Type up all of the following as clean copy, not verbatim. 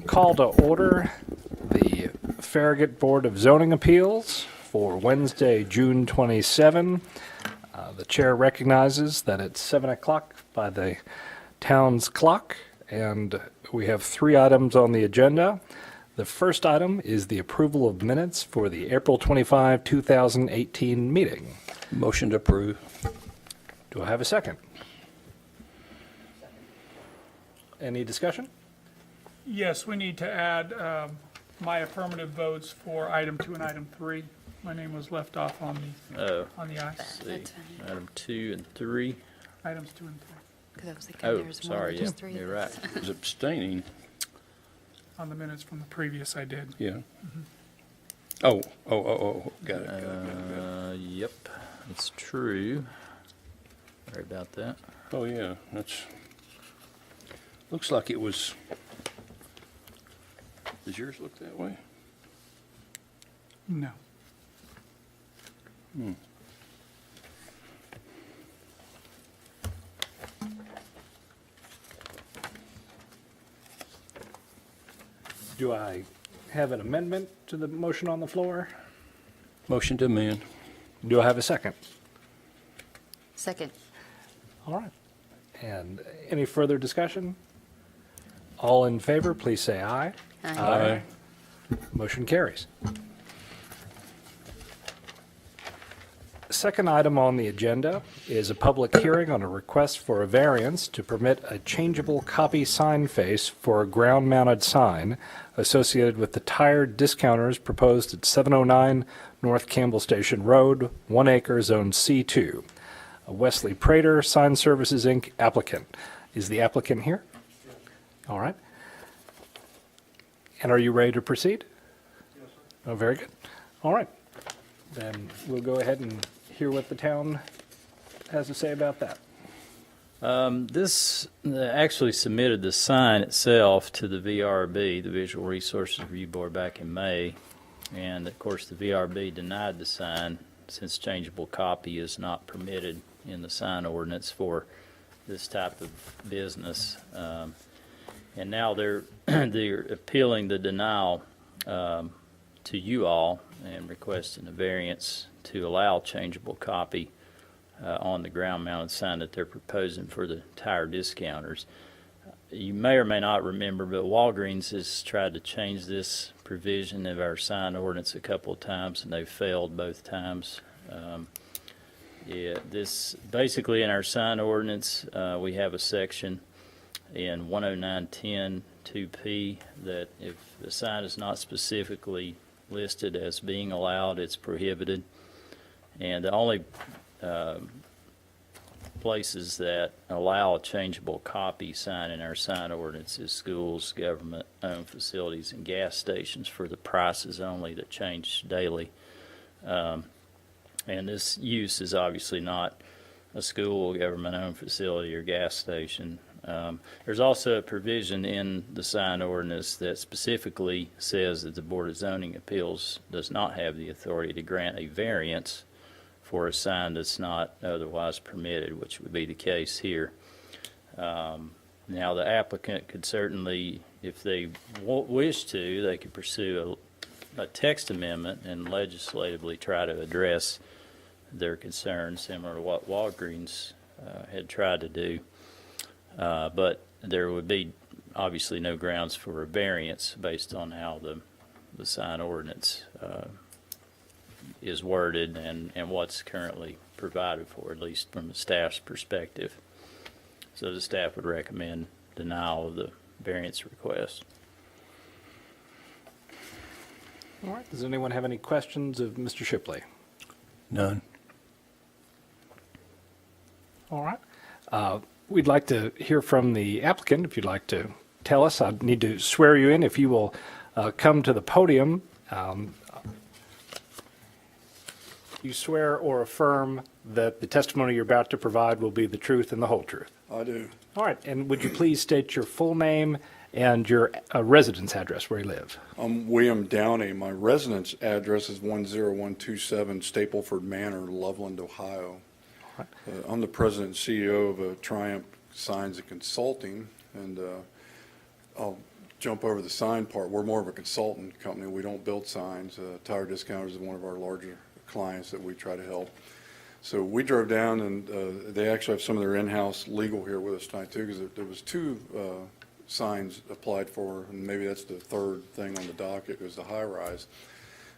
Call to order the Farragut Board of Zoning Appeals for Wednesday, June 27. The chair recognizes that it's 7 o'clock by the town's clock, and we have 3 items on the agenda. The first item is the approval of minutes for the April 25, 2018 meeting. Motion to approve. Do I have a second? Any discussion? Yes, we need to add my affirmative votes for item 2 and item 3. My name was left off on the ice. That's fine. Item 2 and 3. Items 2 and 3 Because I was thinking Oh, there's more sorry, than yeah, just 3. you're right. I was abstaining. on the minutes from the previous I did. Yeah. Oh, got it. Yep, it's true. Sorry about that. Oh, yeah, looks like it was, does yours look that way? No. Do I have an amendment to the motion on the floor? Motion to amend. Do I have a second? Second. All right. And any further discussion? All in favor, please say aye. Aye. Motion carries. Second item on the agenda is a public hearing on a request for a variance to permit a changeable copy sign face for a ground-mounted sign associated with the tire discounters proposed at 709 North Campbell Station Road, 1 acre, Zone C2. Wesley Prater, Sign Services, Inc., applicant. Is the applicant here? All right. And are you ready to proceed? Yes, sir. Oh, very good. All right. Then we'll go ahead and hear what the town has to say about that. This actually submitted the sign itself to the VRB, the Visual Resources Review Board, back in May. And of course, the VRB denied the sign since changeable copy is not permitted in the sign ordinance for this type of business. And now they're appealing the denial to you all and requesting a variance to allow changeable copy on the ground-mounted sign that they're proposing for the tire discounters. You may or may not remember, but Walgreens has tried to change this provision of our sign ordinance a couple of times, and they've failed both times. This basically in our sign ordinance, we have a section in 10910 2P that if the sign is not specifically listed as being allowed, it's prohibited. And the only places that allow a changeable copy sign in our sign ordinance is schools, government-owned facilities, and gas stations for the prices only that change daily. And this use is obviously not a school, government-owned facility, or gas station. There's also a provision in the sign ordinance that specifically says that the Board of Zoning Appeals does not have the authority to grant a variance for a sign that's not otherwise permitted, which would be the case here. Now, the applicant could certainly, if they wish to, they could pursue a text amendment and legislatively try to address their concerns, similar to what Walgreens had tried to do. But there would be obviously no grounds for a variance based on how the sign ordinance is worded and what's currently provided for, at least from the staff's perspective. So the staff would recommend denial of the variance request. All right. Does anyone have any questions of Mr. Shipley? None. All right. We'd like to hear from the applicant, if you'd like to tell us. I'd need to swear you in. If you will come to the podium. You swear or affirm that the testimony you're about to provide will be the truth and the whole truth? I do. All right. And would you please state your full name and your residence address where you live? I'm William Downey. My residence address is 10127 Stapleford Manor, Loveland, Ohio. I'm the president and CEO of Triumph Signs and Consulting, and I'll jump over the sign part. We're more of a consultant company. We don't build signs. Tire Discounters is one of our larger clients that we try to help. So we drove down, and they actually have some of their in-house legal here with us tonight too, because there was two signs applied for, and maybe that's the third thing on the docket, was the high-rise.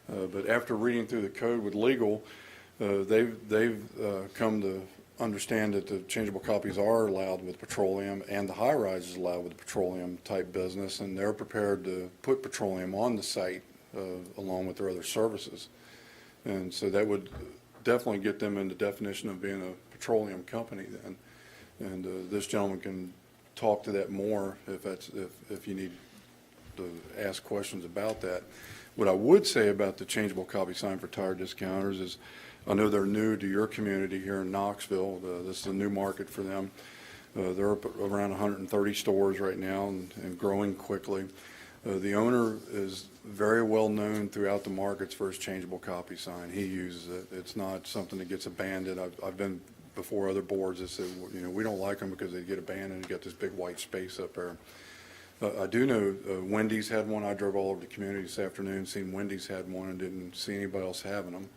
But after reading through the code with legal, they've come to understand that the changeable copies are allowed with petroleum, and the high-rise is allowed with petroleum type business, and they're prepared to put petroleum on the site along with their other services. And so that would definitely get them in the definition of being a petroleum company then. And this gentleman can talk to that more if you need to ask questions about that. What I would say about the changeable copy sign for Tire Discounters is, I know they're new to your community here in Knoxville. This is a new market for them. They're up around 130 stores right now and growing quickly. The owner is very well known throughout the markets for his changeable copy sign. He uses it. It's not something that gets abandoned. I've been before other boards that said, you know, we don't like them because they get abandoned and get this big white space up there. I do know Wendy's had one. I drove all over the community this afternoon, seen Wendy's had one, and didn't see anybody else having them.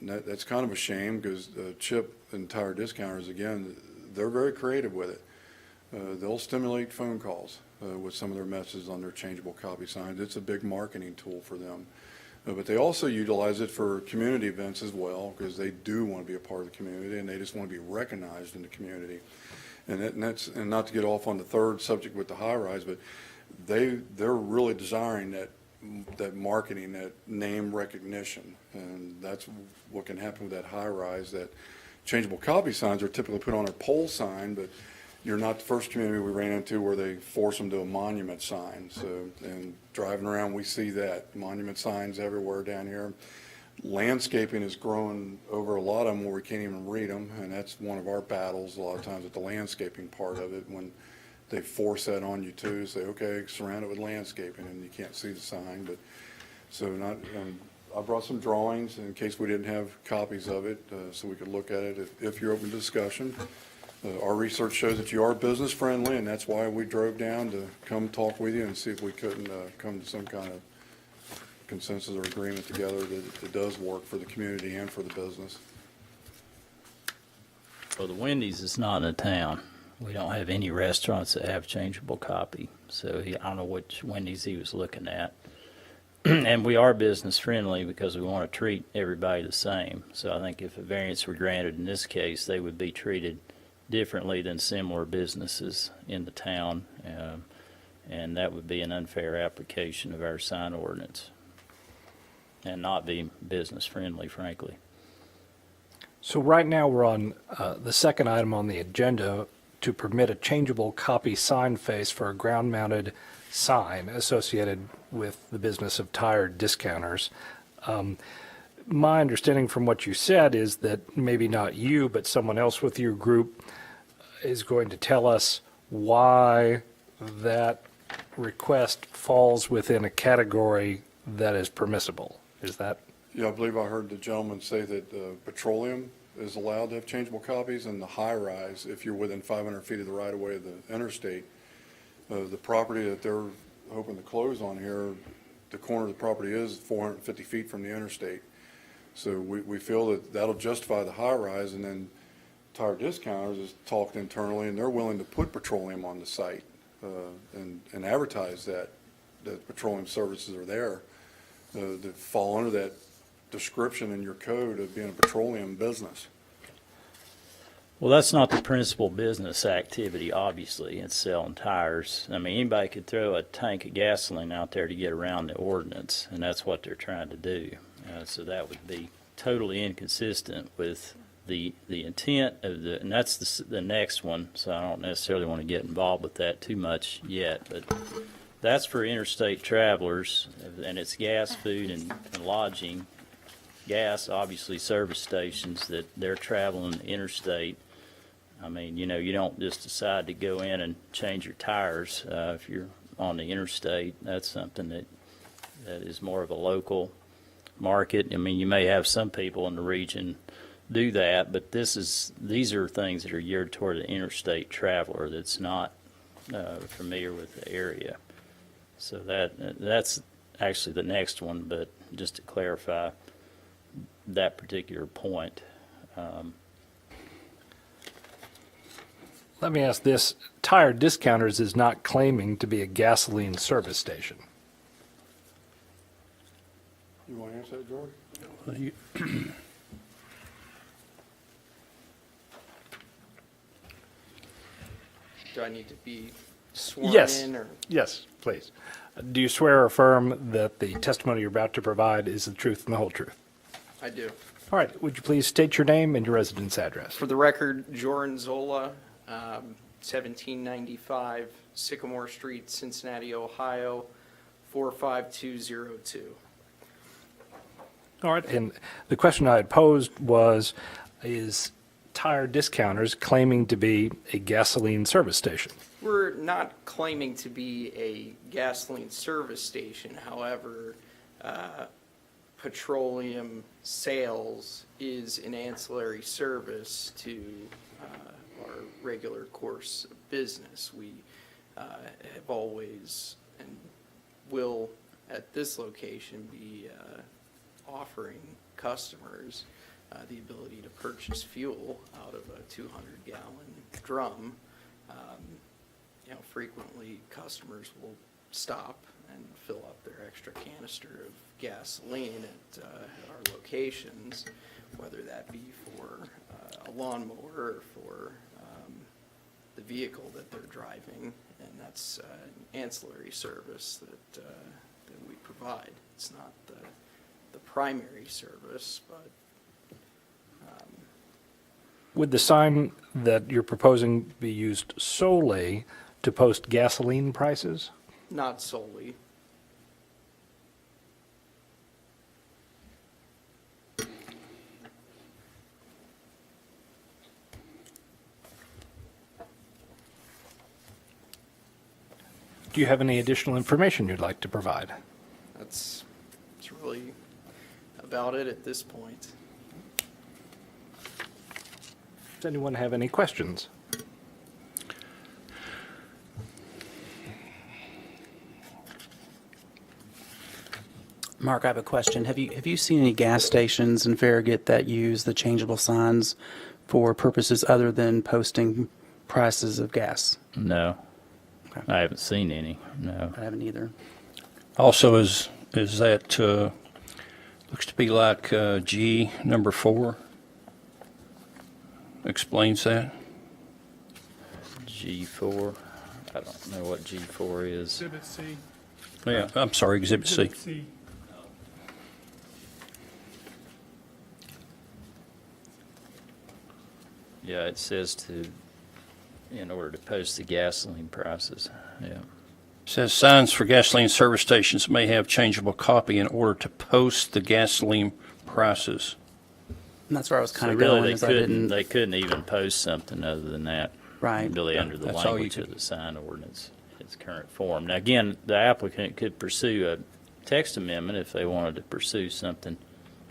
That's kind of a shame, because Chip and Tire Discounters, again, they're very creative with it. They'll stimulate phone calls with some of their messages on their changeable copy signs. It's a big marketing tool for them. But they also utilize it for community events as well, because they do want to be a part of the community, and they just want to be recognized in the community. And not to get off on the third subject with the high-rise, but they're really desiring that marketing, that name recognition, and that's what can happen with that high-rise. That changeable copy signs are typically put on a pole sign, but you're not the first community we ran into where they force them to a monument sign. So, and driving around, we see that monument signs everywhere down here. Landscaping is growing over a lot of them where we can't even read them, and that's one of our battles a lot of times with the landscaping part of it, when they force that on you too, say, okay, surround it with landscaping, and you can't see the sign. But so I brought some drawings in case we didn't have copies of it, so we could look at it if you're open to discussion. Our research shows that you are business friendly, and that's why we drove down to come talk with you and see if we couldn't come to some kind of consensus or agreement together that it does work for the community and for the business. Well, the Wendy's is not in the town. We don't have any restaurants that have changeable copy. So I don't know which Wendy's he was looking at. And we are business friendly because we want to treat everybody the same. So I think if a variance were granted in this case, they would be treated differently than similar businesses in the town. And that would be an unfair application of our sign ordinance and not be business friendly, frankly. So right now, we're on the second item on the agenda to permit a changeable copy sign face for a ground-mounted sign associated with the business of Tire Discounters. My understanding from what you said is that maybe not you, but someone else with your group is going to tell us why that request falls within a category that is permissible. Is that? Yeah, I believe I heard the gentleman say that petroleum is allowed to have changeable copies, and the high-rise, if you're within 500 feet of the right-of-way of the interstate. The property that they're hoping to close on here, the corner of the property is 450 feet from the interstate. So we feel that that'll justify the high-rise, and then Tire Discounters has talked internally, and they're willing to put petroleum on the site and advertise that petroleum services are there that fall under that description in your code of being a petroleum business. Well, that's not the principal business activity, obviously. It's selling tires. I mean, anybody could throw a tank of gasoline out there to get around the ordinance, and that's what they're trying to do. So that would be totally inconsistent with the intent of and that's the next one, so I don't necessarily want to get involved with that too much yet, but that's for interstate travelers, and it's gas, food, and lodging. Gas, obviously, service stations that they're traveling interstate. I mean, you know, you don't just decide to go in and change your tires if you're on the interstate. That's something that is more of a local market. I mean, you may have some people in the region do that, but these are things that are geared toward the interstate traveler that's not familiar with the area. So that's actually the next one, but just to clarify that particular point. Let me ask this. Tire Discounters is not claiming to be a gasoline service station. You want to answer that, George? Well, you- Do I need to be sworn Yes. in or? Yes, please. Do you swear or affirm that the testimony you're about to provide is the truth and the whole truth? I do. All right. Would you please state your name and your residence address? For the record, Joran Zola, 1795 Sycamore Street, Cincinnati, Ohio, 45202. All right. And the question I had posed was, is Tire Discounters claiming to be a gasoline service station? We're not claiming to be a gasoline service station. However, petroleum sales is an ancillary service to our regular course of business. We have always and will at this location be offering customers the ability to purchase fuel out of a 200-gallon drum. Frequently customers will stop and fill up their extra canister of gasoline at our locations, whether that be for a lawnmower or for the vehicle that they're driving, and that's an ancillary service that we provide. It's not the primary service, but Would the sign that you're proposing be used solely to post gasoline prices? not solely. Do you have any additional information you'd like to provide? That's really about it at this point. Does anyone have any questions? Mark, I have a question. Have you seen any gas stations in Farragut that use the changeable signs for purposes other than posting prices of gas? No, Okay. I haven't seen any, no. I haven't either. Also, is that, looks to be like G number 4? Explains that? G4, I don't know what G4 is. Exhibit C. Yeah, I'm sorry, Exhibit C. Exhibit C. Yeah, it says in order to post the gasoline prices, yeah. Says signs for gasoline service stations may have changeable copy in order to post the gasoline prices. And that's where I was kind So of really, going, is I didn't, they couldn't even post something other than that. Right. Really under the That's all you language of could- the sign ordinance, its current form. Now, again, the applicant could pursue a text amendment if they wanted to pursue something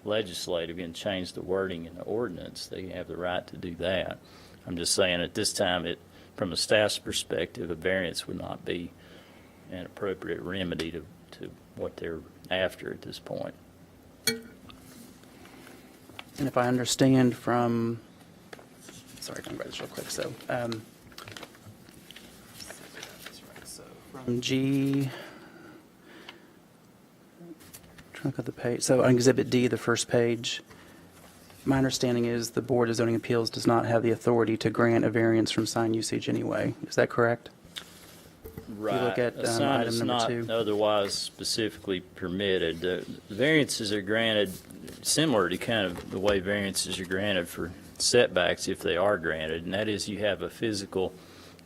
legislative and change the wording in the ordinance. They have the right to do that. I'm just saying at this time, from a staff's perspective, a variance would not be an appropriate remedy to what they're after at this point. and if I understand from, sorry, can I grab this real quick? So, from G, trying to look at the page. So on Exhibit D, the first page, my understanding is the Board of Zoning Appeals does not have the authority to grant a variance from sign usage anyway. Is that correct? Right. look at, A sign item is number not 2. otherwise specifically permitted. The variances are granted similar to kind of the way variances are granted for setbacks if they are granted, and that is you have a physical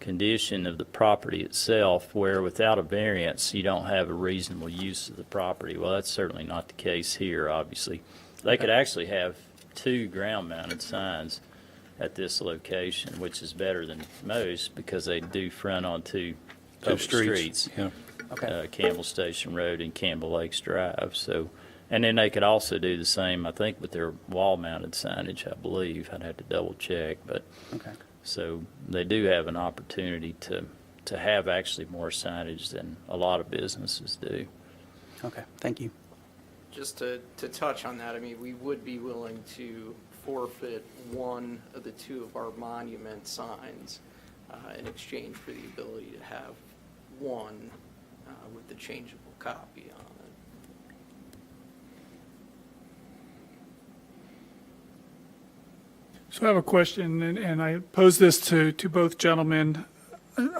condition of the property itself where without a variance you don't have a reasonable use of the property. Well, that's certainly not the case here, obviously. They could actually have 2 ground-mounted signs at this location, which is better than most because they do front onto public streets. Yeah. Okay. Campbell Station Road and Campbell Lakes Drive. So, and then they could also do the same, I think, with their wall-mounted signage, I believe. I'd have to double check, but Okay. so they do have an opportunity to to have actually more signage than a lot of businesses do. Okay, thank you. Just to touch on that, I mean, we would be willing to forfeit one of the two of our monument signs in exchange for the ability to have one with the changeable copy on it. So I have a question, and I pose this to both gentlemen.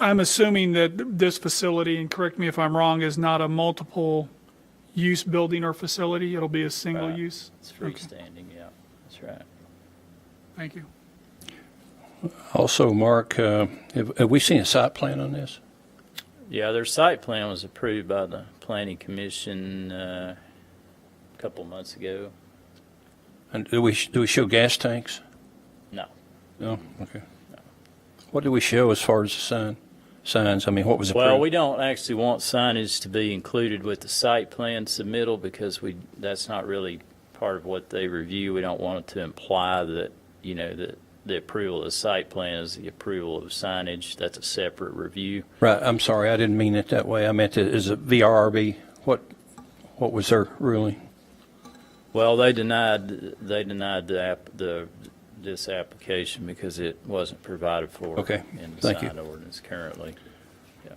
I'm assuming that this facility, and correct me if I'm wrong, is not a multiple-use building or facility? It'll be a single Right. use? It's freestanding, yeah, that's right. Thank you. Also, Mark, have we seen a site plan on this? Yeah, their site plan was approved by the Planning Commission a couple months ago. And do we show gas tanks? No. No? Okay. What do we show as far as the signs? I mean, what was approved? Well, we don't actually want signage to be included with the site plan submittal because that's not really part of what they review. We don't want it to imply that, that the approval of the site plan is the approval of signage. That's a separate review. Right, I'm sorry, I didn't mean it that way. I meant it as a VRRB. What was their ruling? Well, they denied this application because it wasn't provided for Okay, in the thank you. sign ordinance currently. Yeah.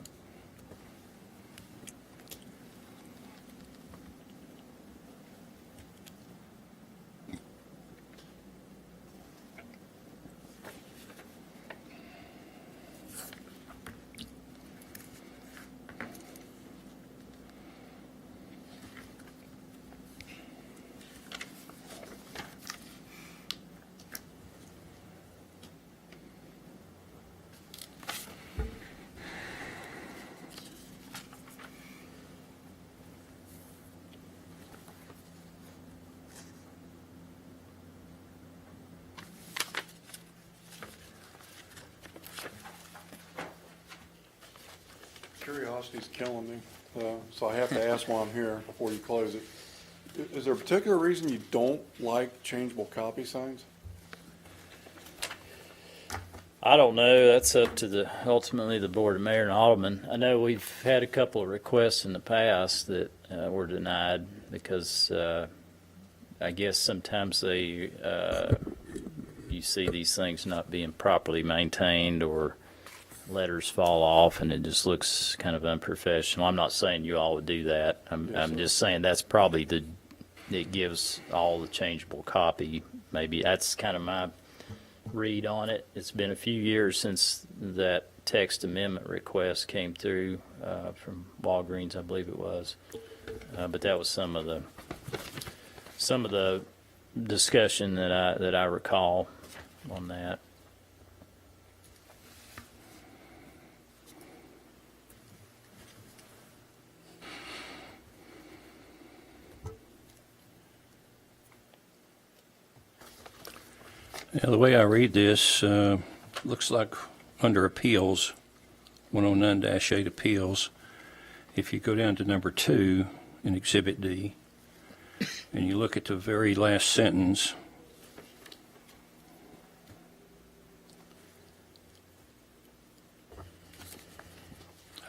Curiosity's killing me, so I have to ask while I'm here before you close it. Is there a particular reason you don't like changeable copy signs? I don't know. That's up to ultimately the Board of Mayor and Alderman. I know we've had a couple of requests in the past that were denied because I guess sometimes you see these things not being properly maintained or letters fall off and it just looks kind of unprofessional. I'm not saying you all would do that. I'm just saying that's probably it gives all the changeable copy. Maybe that's kind of my read on it. It's been a few years since that text amendment request came through from Walgreens, I believe it was. But that was some of the discussion that I recall on that. Yeah, the way I read this, looks like under appeals, 109-8 appeals, if you go down to number 2 in Exhibit D, and you look at the very last sentence,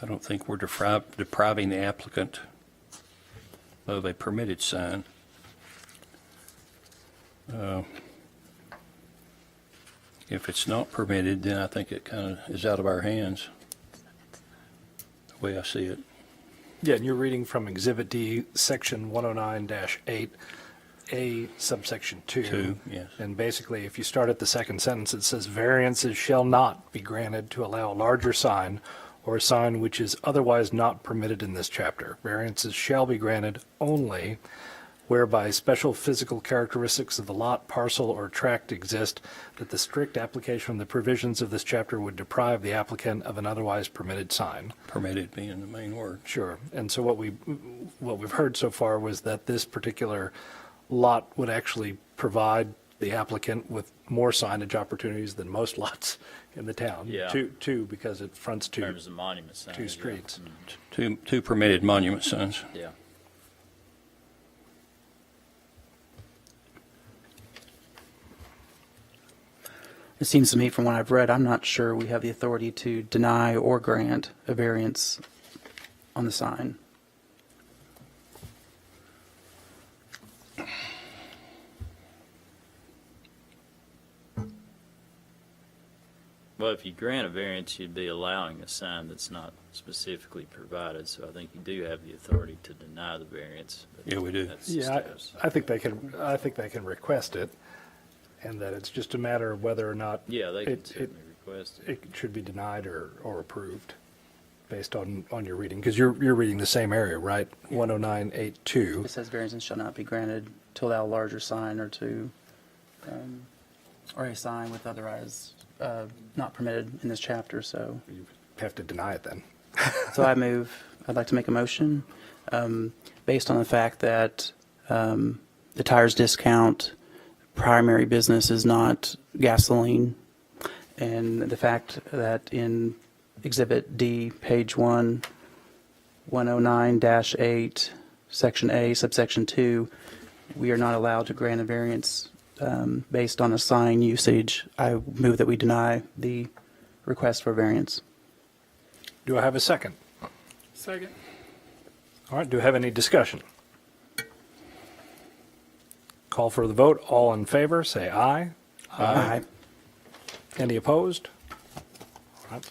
I don't think we're depriving the applicant of a permitted sign. If it's not permitted, then I think it kind of is out of our hands, the way I see it. Yeah, and you're reading from Exhibit D, Section 109-8A, subsection 2. 2, yes. And basically, if you start at the second sentence, it says, variances shall not be granted to allow a larger sign or a sign which is otherwise not permitted in this chapter. Variances shall be granted only whereby special physical characteristics of the lot, parcel, or tract exist that the strict application of the provisions of this chapter would deprive the applicant of an otherwise permitted sign. Permitted being the main word. Sure. And so what we've heard so far was that this particular lot would actually provide the applicant with more signage opportunities than most lots in the town. Yeah. Two, because it fronts In two terms of monument signs. yeah. streets. Two permitted monument signs. Yeah. It seems to me, from what I've read, I'm not sure we have the authority to deny or grant a variance on the sign. Well, if you grant a variance, you'd be allowing a sign that's not specifically provided, so I think you do have the authority to deny the variance. but Yeah, we do. that's the Yeah, staff's- I think they can request it, and that it's just a matter of whether or not Yeah, they can it certainly request it. should be denied or approved, based on your reading, because you're reading the same area, right? 10982. It says variances shall not be granted to allow a larger sign or to, or a sign with otherwise not permitted in this chapter, so. You have to deny it then. So I'd like to make a motion, based on the fact that the tires discount primary business is not gasoline, and the fact that in Exhibit D, page 1, 109-8, Section A, subsection 2, we are not allowed to grant a variance based on a sign usage. I move that we deny the request for variance. Do I have a second? Second. All right, do I have any discussion? Call for the vote. All in favor, say aye. Aye. Any opposed? All right.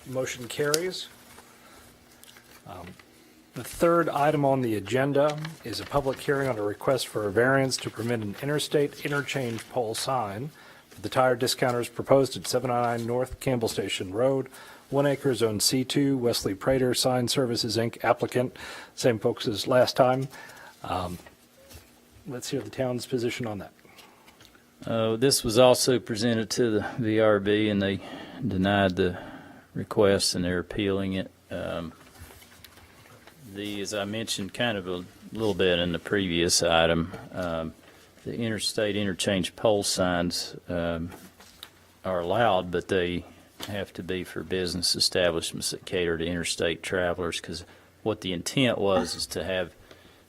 Motion carries. The third item on the agenda is a public hearing on a request for a variance to permit an interstate interchange pole sign for the tire discounters proposed at 709 North Campbell Station Road, 1 acre, Zone C2, Wesley Prater Sign Services, Inc., applicant, same folks as last time. Let's hear the town's position on that. This was also presented to the VRB, and they denied the request, and they're appealing it. As I mentioned kind of a little bit in the previous item, the interstate interchange pole signs are allowed, but they have to be for business establishments that cater to interstate travelers, because what the intent was is to have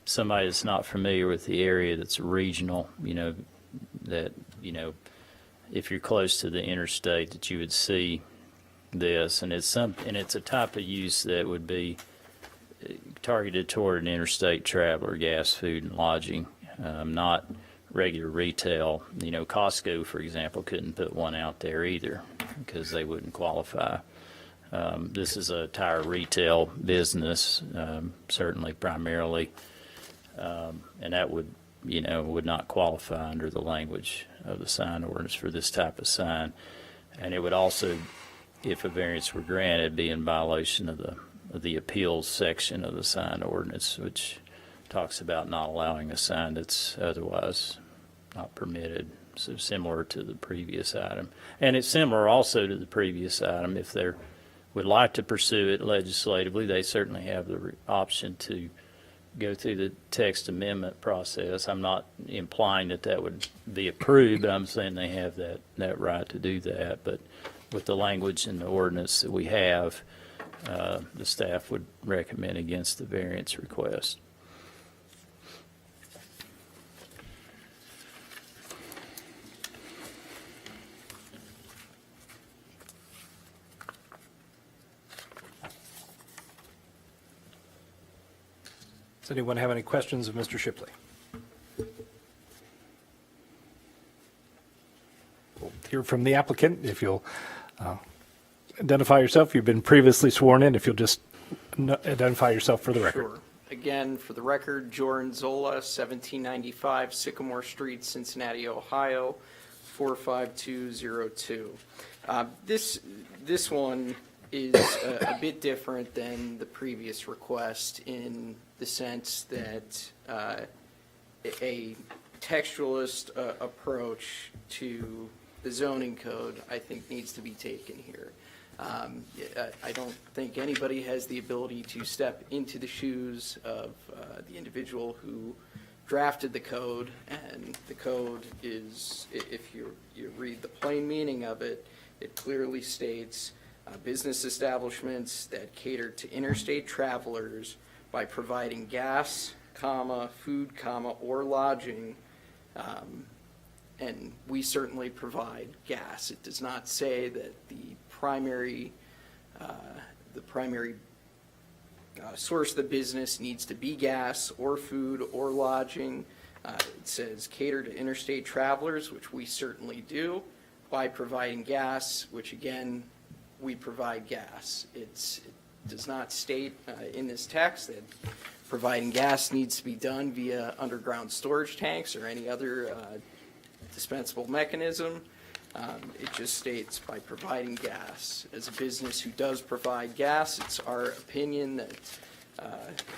somebody that's not familiar with the area, that's regional, that, if you're close to the interstate, that you would see this, and it's a type of use that would be targeted toward an interstate traveler, gas, food, and lodging, not regular retail. Costco, for example, couldn't put one out there either because they wouldn't qualify. This is a tire retail business, certainly primarily, and that would not qualify under the language of the sign ordinance for this type of sign. And it would also, if a variance were granted, be in violation of the appeals section of the sign ordinance, which talks about not allowing a sign that's otherwise not permitted. So similar to the previous item. And it's similar also to the previous item. If they would like to pursue it legislatively, they certainly have the option to go through the text amendment process. I'm not implying that would be approved, but I'm saying they have that right to do that. But with the language in the ordinance that we have, the staff would recommend against the variance request. Does anyone have any questions of Mr. Shipley? We'll hear from the applicant. If you'll identify yourself, you've been previously sworn in. If you'll just identify yourself for the record. Sure. Again, for the record, Jordan Zola, 1795 Sycamore Street, Cincinnati, Ohio, 45202. This one is a bit different than the previous request in the sense that a textualist approach to the zoning code, I think, needs to be taken here. I don't think anybody has the ability to step into the shoes of the individual who drafted the code, and the code is, if you read the plain meaning of it, it clearly states business establishments that cater to interstate travelers by providing gas, food, or lodging And we certainly provide gas. It does not say that the primary source of the business needs to be gas or food or lodging. It says cater to interstate travelers, which we certainly do, by providing gas, which again, we provide gas. It does not state in this text that providing gas needs to be done via underground storage tanks or any other dispensable mechanism. It just states by providing gas. As a business who does provide gas, it's our opinion that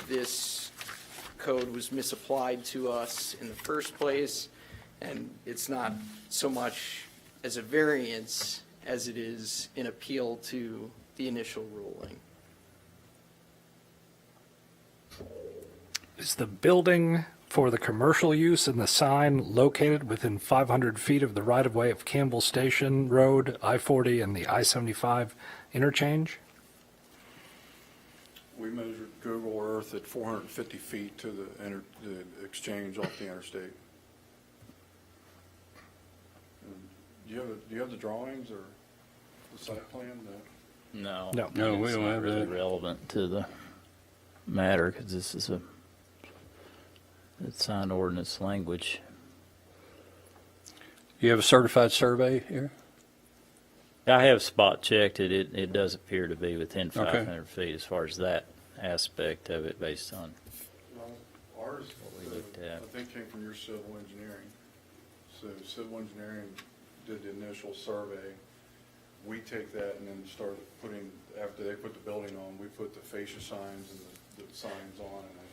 this code was misapplied to us in the first place, and it's not so much as a variance as it is an appeal to the initial ruling. Is the building for the commercial use and the sign located within 500 feet of the right-of-way of Campbell Station Road, I-40, and the I-75 interchange? We measured Google Earth at 450 feet to the exchange off the interstate. Do you have the drawings or the site plan? No. No. No, we It's don't not have really that. relevant to the matter, because this is it's sign ordinance language. You have a certified survey here? I have spot checked it. It does appear to be within Okay. 500 feet as far as that aspect of it, based on Well, ours, we looked at. I think came from your civil engineering. So civil engineering did the initial survey. We take that and then start putting, after they put the building on, we put the fascia signs and the signs on, and then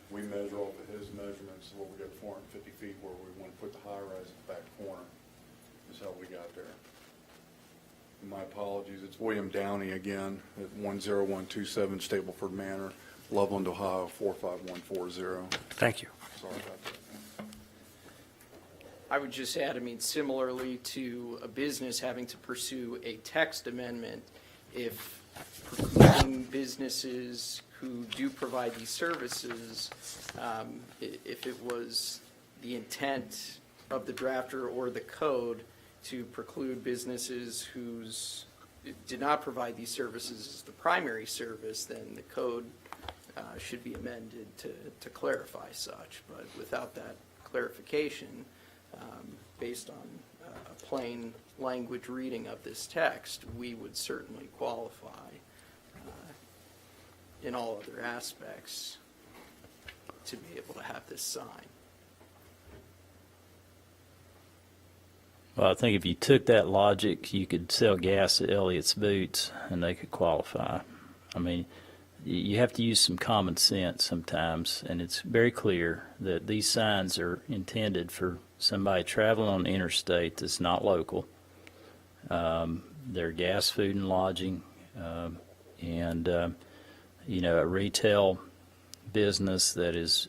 we measure off of his measurements, where we got 450 feet where we want to put the high rise at the back corner, is how we got there. My apologies, it's William Downey again, at 10127 Stapleford Manor, Loveland, Ohio, 45140. Thank you. Sorry about that. I would just add, I mean, similarly to a business having to pursue a text amendment, if precluding businesses who do provide these services, if it was the intent of the drafter or the code to preclude businesses whose did not provide these services as the primary service, then the code should be amended to clarify such. But without that clarification, based on a plain language reading of this text, we would certainly qualify in all other aspects to be able to have this sign. Well, I think if you took that logic, you could sell gas at Elliott's Boots and they could qualify. I mean, you have to use some common sense sometimes, and it's very clear that these signs are intended for somebody traveling on the interstate that's not local. They're gas, food, and lodging, and a retail business that is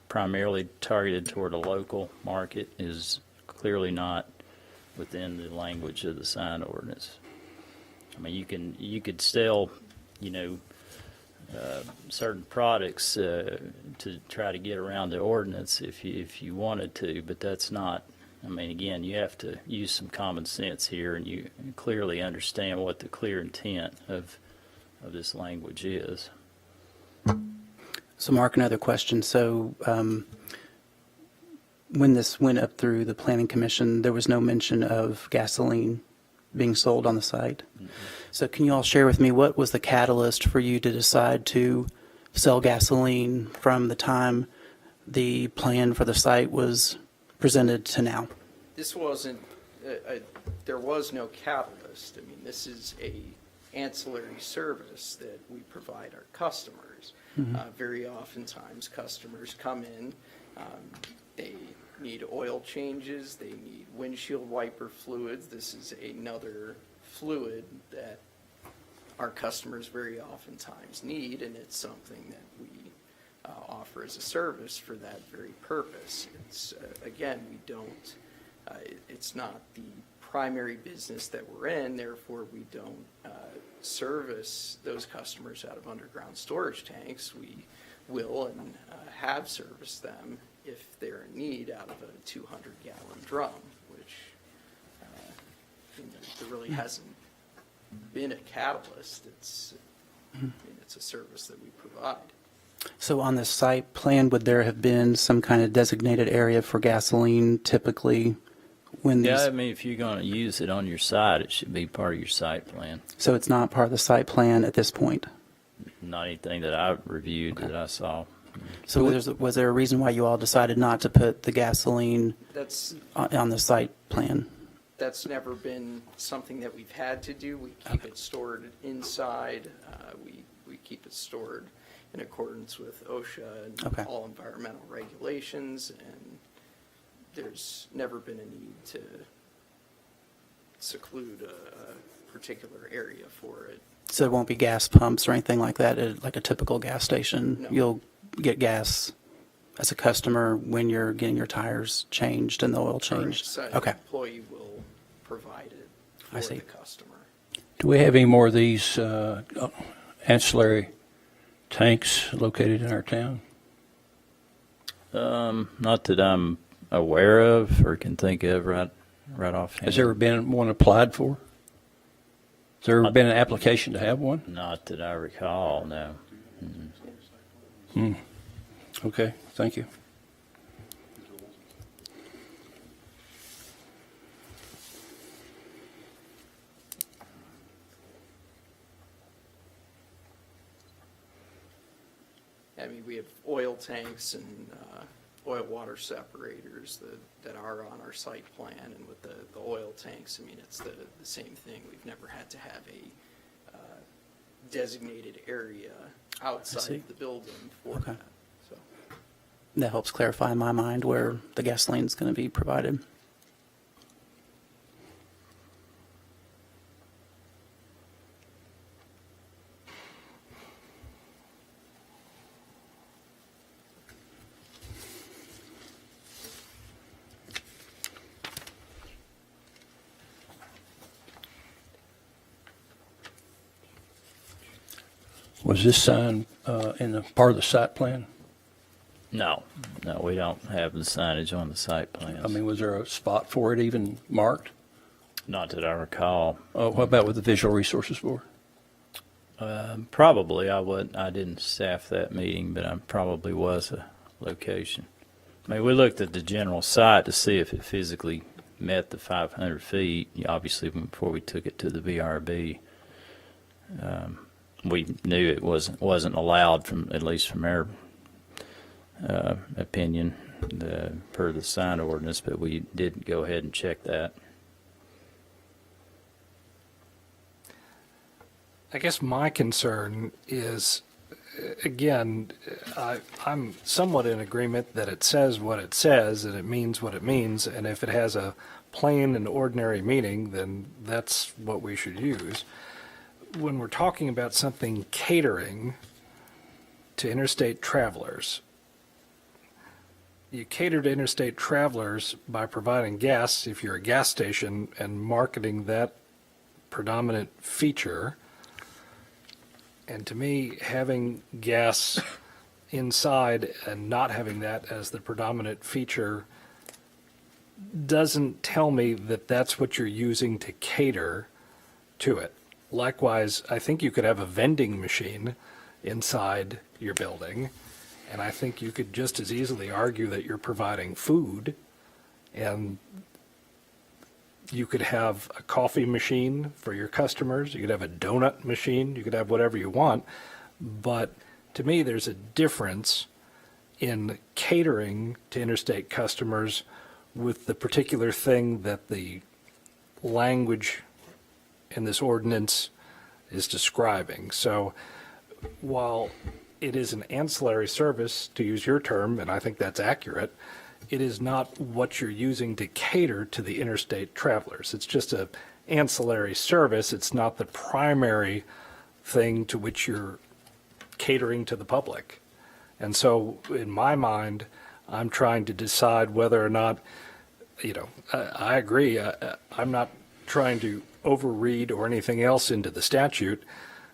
primarily targeted toward a local market is clearly not within the language of the sign ordinance. I mean, you could sell, certain products to try to get around the ordinance if you wanted to, but that's not. I mean, again, you have to use some common sense here, and you clearly understand what the clear intent of this language is. So Mark, another question. So when this went up through the Planning Commission, there was no mention of gasoline being sold on the site. Mm-hmm. So can you all share with me what was the catalyst for you to decide to sell gasoline from the time the plan for the site was presented to now? This wasn't, there was no catalyst. I mean, this is a ancillary service that we provide our customers. Very oftentimes, customers come in, they need oil changes, they need windshield wiper fluids. This is another fluid that our customers very oftentimes need, and it's something that we offer as a service for that very purpose. It's, again, we don't, it's not the primary business that we're in, therefore we don't service those customers out of underground storage tanks. We will and have serviced them if they're in need, out of a 200-gallon drum, which there really hasn't been a catalyst. It's a service that we provide. So on the site plan, would there have been some kind of designated area for gasoline typically when these? Yeah, I mean, if you're going to use it on your site, it should be part of your site plan. So it's not part of the site plan at this point? Not anything that I reviewed that I saw. So was there a reason why you all decided not to put the gasoline That's on the site plan? That's never been something that we've had to do. We keep it stored inside. We keep it stored in accordance with OSHA and Okay. all environmental regulations, and there's never been a need to seclude a particular area for it. So there won't be gas pumps or anything like that at like a typical gas station? No. You'll get gas as a customer when you're getting your tires changed and the oil changed? So Okay. an employee will provide it I for see. the customer. Do we have any more of these ancillary tanks located in our town? Not that I'm aware of or can think of right offhand. Has there ever been one applied for? Has there ever been an application to have one? Not that I recall, no. Okay, thank you. I mean, we have oil tanks and oil water separators that are on our site plan, and with the oil tanks, I mean, it's the same thing. We've never had to have a designated area outside see. of the building for Okay. that. So, That helps clarify in my mind where the gasoline is going to be provided. Was this sign in the part of the site plan? No, we don't have the signage on the site plans. I mean, was there a spot for it even marked? Not that I recall. Oh, what about with the Visual Resources Board? Probably I didn't staff that meeting, but I probably was a location. I mean, we looked at the general site to see if it physically met the 500 feet, obviously before we took it to the VRB. We knew it wasn't allowed, at least from our opinion, per the sign ordinance, but we did go ahead and check that. I guess my concern is, again, I'm somewhat in agreement that it says what it says and it means what it means, and if it has a plain and ordinary meaning, then that's what we should use. When we're talking about something catering to interstate travelers, you cater to interstate travelers by providing gas if you're a gas station and marketing that predominant feature. And to me, having gas inside and not having that as the predominant feature doesn't tell me that that's what you're using to cater to it. Likewise, I think you could have a vending machine inside your building, and I think you could just as easily argue that you're providing food, and you could have a coffee machine for your customers, you could have a donut machine, you could have whatever you want, but to me, there's a difference in catering to interstate customers with the particular thing that the language in this ordinance is describing. So while it is an ancillary service, to use your term, and I think that's accurate, it is not what you're using to cater to the interstate travelers. It's just an ancillary service. It's not the primary thing to which you're catering to the public. And so in my mind, I'm trying to decide whether or not, I agree. I'm not trying to overread or anything else into the statute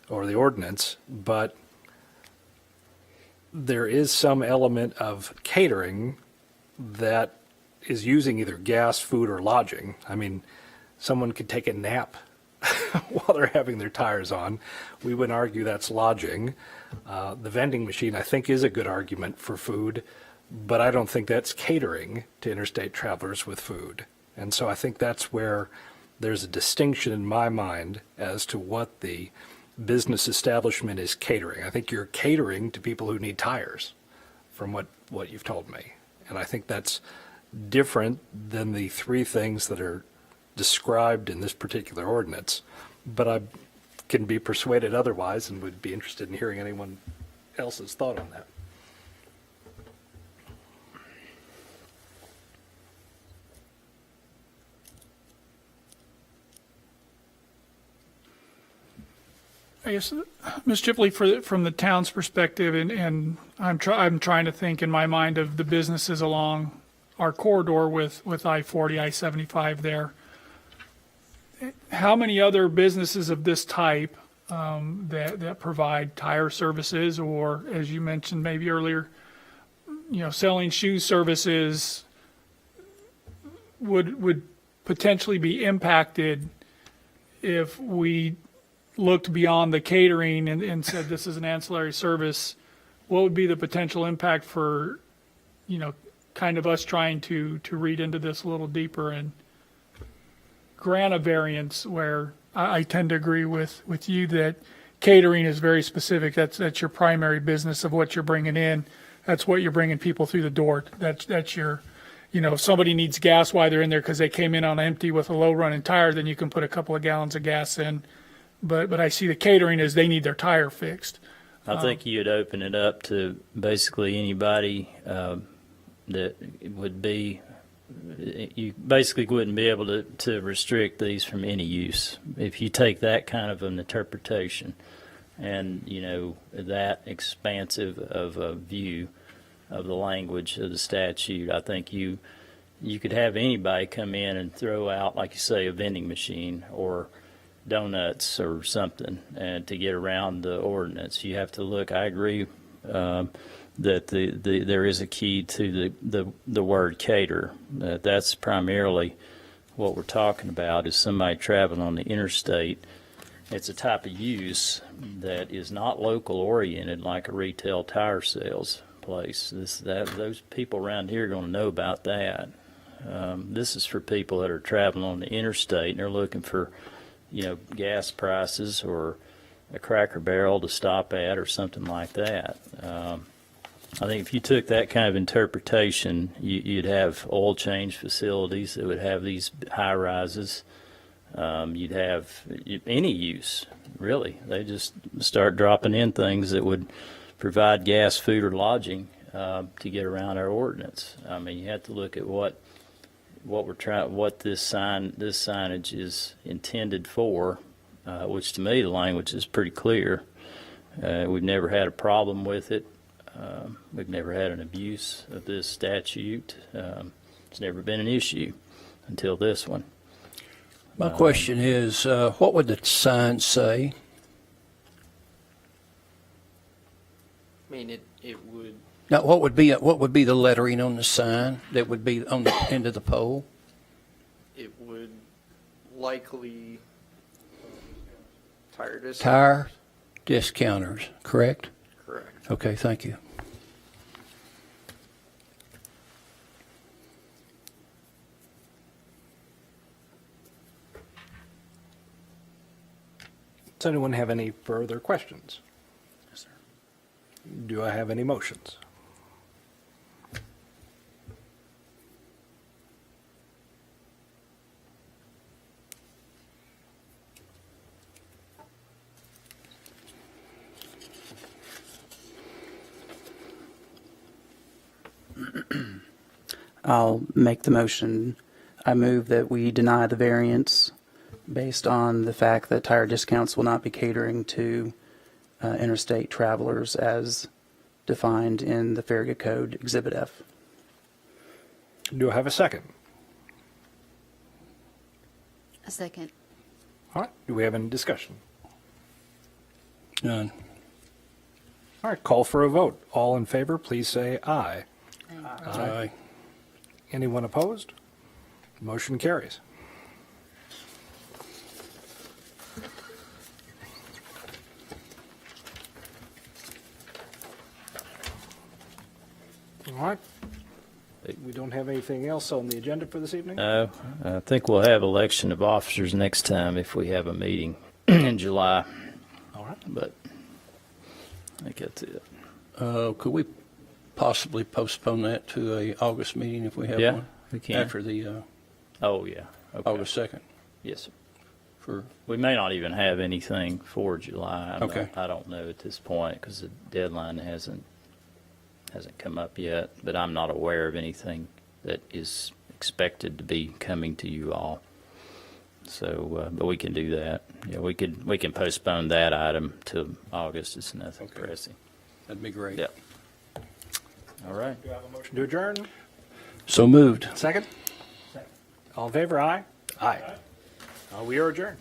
or the ordinance, but there is some element of catering that is using either gas, food, or lodging. I mean, someone could take a nap while they're having their tires on. We would argue that's lodging. The vending machine, I think, is a good argument for food, but I don't think that's catering to interstate travelers with food. And so I think that's where there's a distinction in my mind as to what the business establishment is catering. I think you're catering to people who need tires, from what you've told me. And I think that's different than the three things that are described in this particular ordinance. But I can be persuaded otherwise and would be interested in hearing anyone else's thought on that. I guess, Ms. Chipley, from the town's perspective, and I'm trying to think in my mind of the businesses along our corridor with I-40, I-75 there. How many other businesses of this type that provide tire services, or, as you mentioned maybe earlier, selling shoe services would potentially be impacted if we looked beyond the catering and said this is an ancillary service? What would be the potential impact for, kind of us trying to read into this a little deeper and grant a variance where I tend to agree with you that catering is very specific. That's your primary business of what you're bringing in. That's what you're bringing people through the door. That's your, if somebody needs gas while they're in there because they came in on empty with a low running tire, then you can put a couple of gallons of gas in. But I see the catering as they need their tire fixed. I think you'd open it up to basically anybody that would be, you basically wouldn't be able to restrict these from any use. If you take that kind of an interpretation and, that expansive of a view of the language of the statute, I think you could have anybody come in and throw out, like you say, a vending machine or donuts or something, and to get around the ordinance. You have to look, I agree that there is a key to the word cater. That's primarily what we're talking about, is somebody traveling on the interstate. It's a type of use that is not local oriented like a retail tire sales place. Those people around here are going to know about that. This is for people that are traveling on the interstate and they're looking for gas prices or a Cracker Barrel to stop at or something like that. I think if you took that kind of interpretation, you'd have oil change facilities that would have these high rises. You'd have any use, really. They just start dropping in things that would provide gas, food, or lodging to get around our ordinance. I mean, you have to look at what this signage is intended for, which to me the language is pretty clear. We've never had a problem with it. We've never had an abuse of this statute. It's never been an issue until this one. My question is, what would the sign say? I mean, it would, Now, what would be the lettering on the sign that would be on the end of the pole? it would likely tire Tire discounters, correct? correct. Okay, thank you. Does anyone have any further questions? Yes, sir. Do I have any motions? I'll make the motion. I move that we deny the variance based on the fact that tire discounts will not be catering to interstate travelers as defined in the Farragut Code Exhibit F. Do I have a second? A second. All right, do we have any discussion? None. All right, call for a vote. All in favor, please say aye. Aye. Anyone opposed? Motion carries. All right. We don't have anything else on the agenda for this evening? No, I think we'll have election of officers next time if we have a meeting in July, All right. but I think that's it. Could we possibly postpone that to a August meeting if we have Yeah, one? we can. After the Oh, yeah. Okay. August 2nd Yes, sir. for, We may not even have anything for July. Okay. I don't know at this point because the deadline hasn't come up yet, but I'm not aware of anything that is expected to be coming to you all. So, but we can do that. Yeah, we can postpone that item to August. It's nothing Okay. pressing. that'd be great. Yep. All right. Do I have a motion to adjourn? So moved. Second? All in favor, aye? Aye. We are adjourned.